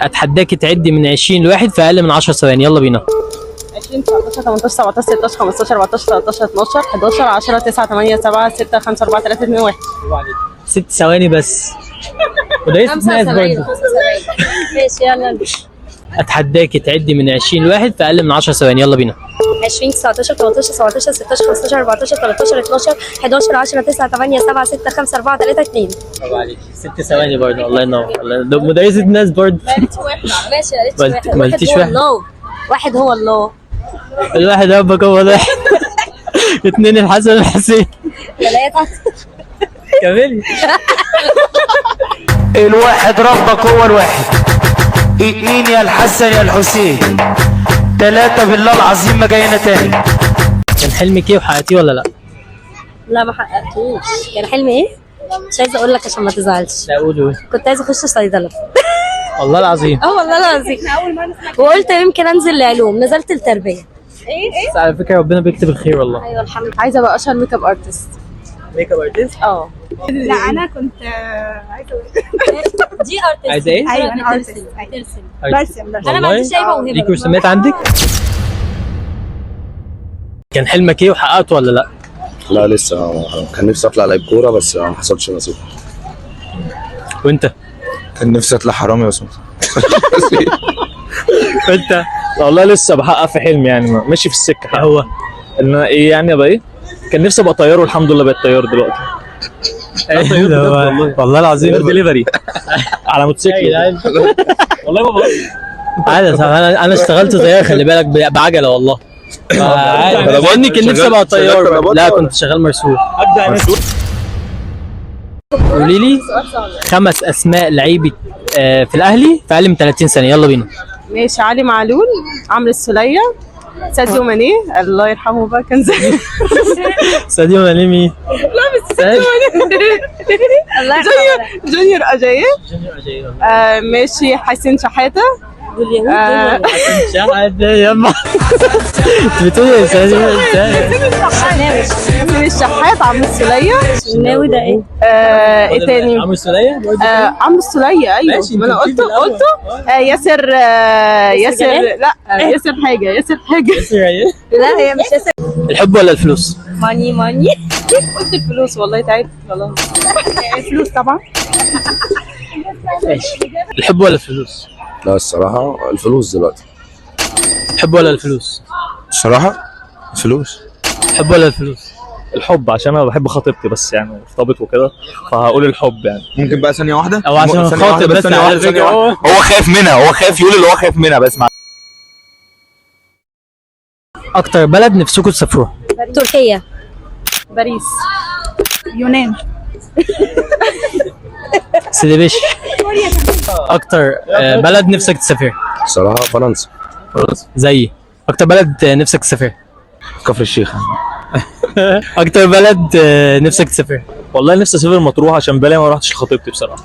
اتحداكي تعدي من 20 لواحد في اقل من 10 ثواني. يلا بينا. 20 19 18 17 16 15 14 13 12 11 10 9 8 7 6 5 4 3 2 1. 6 ثواني بس. وده اسم ناس برضه. ماشي يلا. اتحداكي تعدي من 20 لواحد في اقل من 10 ثواني. يلا بينا. 20 19 18 17 16 15 14 13 12 11 10 9 8 7 6 5 4 3 2. برافو عليك. 6 ثواني برضه. الله ينور. ده مدرسة ناس برضه. ماشي ما قلتيش واحد. واحد هو الله. الواحد ربك هو واحد. اثنين الحسن والحسين. ثلاثة. كملي. الواحد ربك هو الواحد، اتنين يا الحسن يا الحسين، تلاتة بالله العظيم ما جاينا تاني. كان حلمك ايه وحققتيه ولا لا؟ لا ما حققتوش. كان حلمي ايه؟ مش عايزة اقول لك عشان ما تزعلش. لا قولوا ايه؟ كنت عايزة اخش صيدلة. والله العظيم. والله العظيم. وقلت يمكن انزل لعلوم، نزلت التربية. بس على فكرة ربنا بيكتب الخير والله. ايوه الحمد لله. عايزه ابقى اشهر ميك اب ارتست. ميك اب ارتست؟ لا انا كنت عايزه دي ارتست. عايزة ايه؟ ايوه انا ارتست. برسم. انا ما عنديش اي موهبة. ليك رسومات عندك؟ كان حلمك ايه وحققته ولا لا؟ لا لسه، كان نفسي اطلع لعيب كوره بس ما حصلش نصيب. وانت؟ كان نفسي اطلع حرامي بس وانت؟ والله لسه بحقق في حلمي، يعني ماشي في السكه. ايه هو؟ ان انا ايه يعني ابقى ايه؟ كان نفسي ابقى طيار والحمد لله بقيت طيار دلوقتي. ايه ده والله العظيم. طيار دليفري على موتوسيكل. والله ما بهزر. عادي. انا اشتغلت طيار، خلي بالك، بعجله والله. انا بقول لك كان نفسي ابقى طيار. لا كنت شغال مرسول. قولي لي 5 اسماء لعيبه في الاهلي في اقل من 30 سنه. يلا بينا. ماشي. علي معلول، عمرو السولية، ساديو ماني الله يرحمه بقى كان زي ساديو ماني مين؟ لا بس ساديو ماني. جونيور اجاي. ماشي. حسين شحاته. شحاته يما. بتقولي يا ساديو حسين الشحات، عمرو السولية. الشناوي ده ايه؟ ايه تاني؟ عمرو السولية. عمرو السولية. ايوه ماشي، ما انا انت قلته. ياسر. لا ياسر حاجه. لا هي مش ياسر. الحب ولا الفلوس؟ ماني. قلت الفلوس والله تعبت خلاص. الفلوس طبعا. ماشي. الحب ولا الفلوس؟ لا الصراحه الفلوس دلوقتي. الحب ولا الفلوس؟ الصراحه الفلوس. الحب ولا الفلوس؟ الحب، عشان انا بحب خطيبتي بس يعني مرتبط وكده، فهقول الحب يعني. ممكن بقى ثانيه واحده او عشان ثانية خاطر واحدة، بس على فكرة. هو خايف منها، هو خايف يقول اللي هو خايف منها بس مع اكتر بلد نفسكم تسافروها؟ تركيا. باريس. يونان. سيدي باشا. اكتر بلد نفسك تسافرها؟ الصراحه فرنسا. زيي. اكتر بلد نفسك تسافرها؟ كفر الشيخ. اكتر بلد نفسك تسافرها؟ والله نفسي اسافر مطروح عشان بالي ما رحتش لخطيبتي بصراحه.